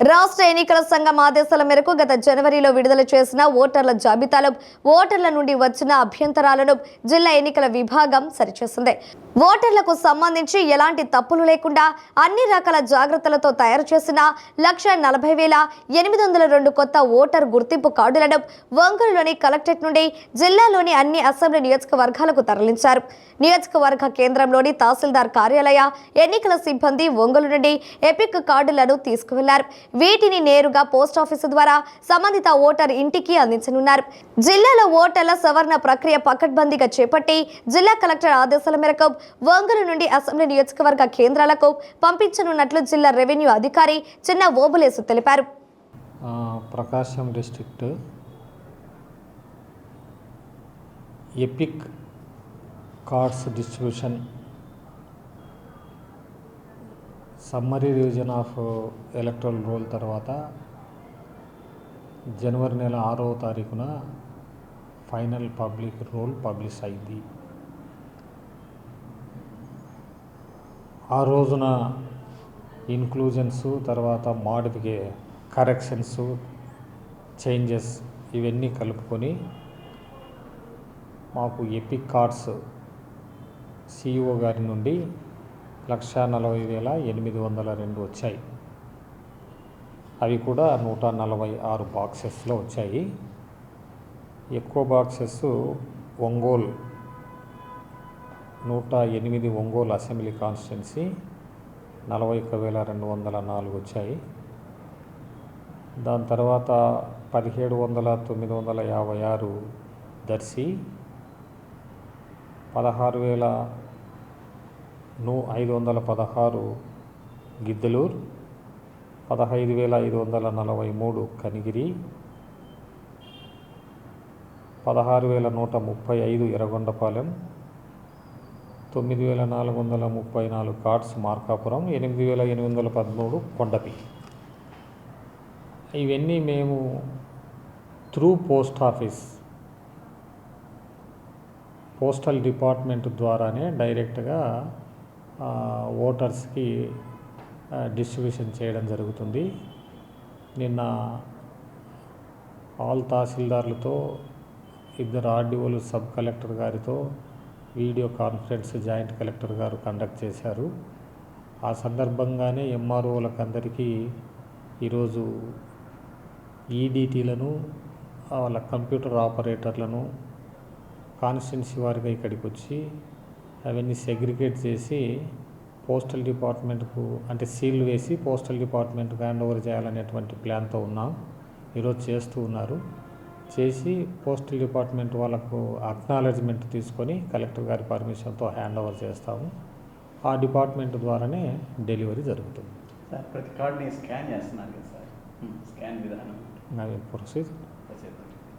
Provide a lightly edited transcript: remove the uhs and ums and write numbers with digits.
రాష్ట్ర ఎన్నికల సంఘం ఆదేశాల మేరకు గత జనవరిలో విడుదల చేసిన ఓటర్ల జాబితాలో ఓటర్ల నుండి వచ్చిన అభ్యంతరాలను జిల్లా ఎన్నికల విభాగం సరిచేసింది. ఓటర్లకు సంబంధించి ఎలాంటి తప్పులు లేకుండా అన్ని రకాల జాగ్రత్తలతో తయారు చేసిన 1,40,802 కొత్త ఓటర్ గుర్తింపు కార్డులను ఒంగోలులోని కలెక్టరేట్ నుండి జిల్లాలోని అన్ని అసెంబ్లీ నియోజకవర్గాలకు తరలించారు. నియోజకవర్గ కేంద్రంలోని తహసీల్దార్ కార్యాలయ ఎన్నికల సిబ్బంది ఒంగోలు నుండి ఎపిక్ కార్డులను తీసుకువెళ్లారు. వీటిని నేరుగా పోస్టాఫీసు ద్వారా సంబంధిత ఓటర్ ఇంటికి అందించనున్నారు. జిల్లాలో ఓటర్ల సవరణ ప్రక్రియ పకడ్బందీగా చేపట్టి జిల్లా కలెక్టర్ ఆదేశాల మేరకు ఒంగోలు నుండి అసెంబ్లీ నియోజకవర్గ కేంద్రాలకు పంపించనున్నట్లు జిల్లా రెవెన్యూ అధికారి చిన్న ఓబులేసు తెలిపారు. Prakasam district EPIC cards distribution summary revision of electoral roll తర్వాత జనవరి నెల 6వ తారీఖున ఫైనల్ పబ్లిక్ రోల్ పబ్లిష్ అయింది. ఆ రోజున ఇన్క్లూజన్స్ తర్వాత కరెక్షన్స్ చేంజెస్ ఇవన్నీ కలుపుకొని మాకు ఎపిక్ కార్డ్స్ సిఇఓ గారి నుండి 1,40,802 వచ్చాయి. అవి కూడా 146 బాక్సెస్లో వచ్చాయి. ఎక్కువ boxes Ongole 108 Ongole assembly constituency 41,204 వచ్చాయి. దాని తర్వాత 17,956 దర్శి, 16,516 గిద్దలూరు, 15,543 కనిగిరి, 16,135 ఎర్రగొండపాలెం, 9,434 కార్డ్స్ మార్కాపురం, 8,813 కొండపి. ఇవన్నీ మేము త్రూ పోస్టల్ డిపార్ట్మెంట్ ద్వారానే డైరెక్ట్గా ఓటర్స్కి డిస్ట్రిబ్యూషన్ చేయడం జరుగుతుంది. నిన్న ఆల్ తహసీల్దార్లతో, 2 ఆర్డీఓలు, సబ్ కలెక్టర్ గారితో వీడియో కాన్ఫరెన్స్ జాయింట్ కలెక్టర్ గారు కండక్ట్ చేశారు. ఆ సందర్భంగానే ఎంఆర్ఓలకు అందరికీ ఈరోజు ఈడీటీలను, వాళ్ళ కంప్యూటర్ ఆపరేటర్లను కాన్స్టిట్యున్సీ వారిగా ఇక్కడికి వచ్చి అవన్నీ సెగ్రిగేట్ చేసి పోస్టల్ డిపార్ట్మెంట్కు అంటే సీల్ వేసి పోస్టల్ డిపార్ట్మెంట్కి హ్యాండ్ ఓవర్ చేయాలనేటువంటి ప్లాన్తో ఉన్నాం. ఈరోజు చేస్తూ ఉన్నారు. చేసి పోస్టల్ డిపార్ట్మెంట్ వాళ్ళకు అక్నాలెడ్జ్మెంట్ తీసుకొని కలెక్టర్ గారి పర్మిషన్తో హ్యాండ్ ఓవర్ చేస్తాము. ఆ డిపార్ట్మెంట్ ద్వారానే డెలివరీ జరుగుతుంది. సార్ ప్రతి కార్డుని స్కాన్ చేస్తున్నారు కదా సార్, స్కాన్ విధానం ప్రొసీజర్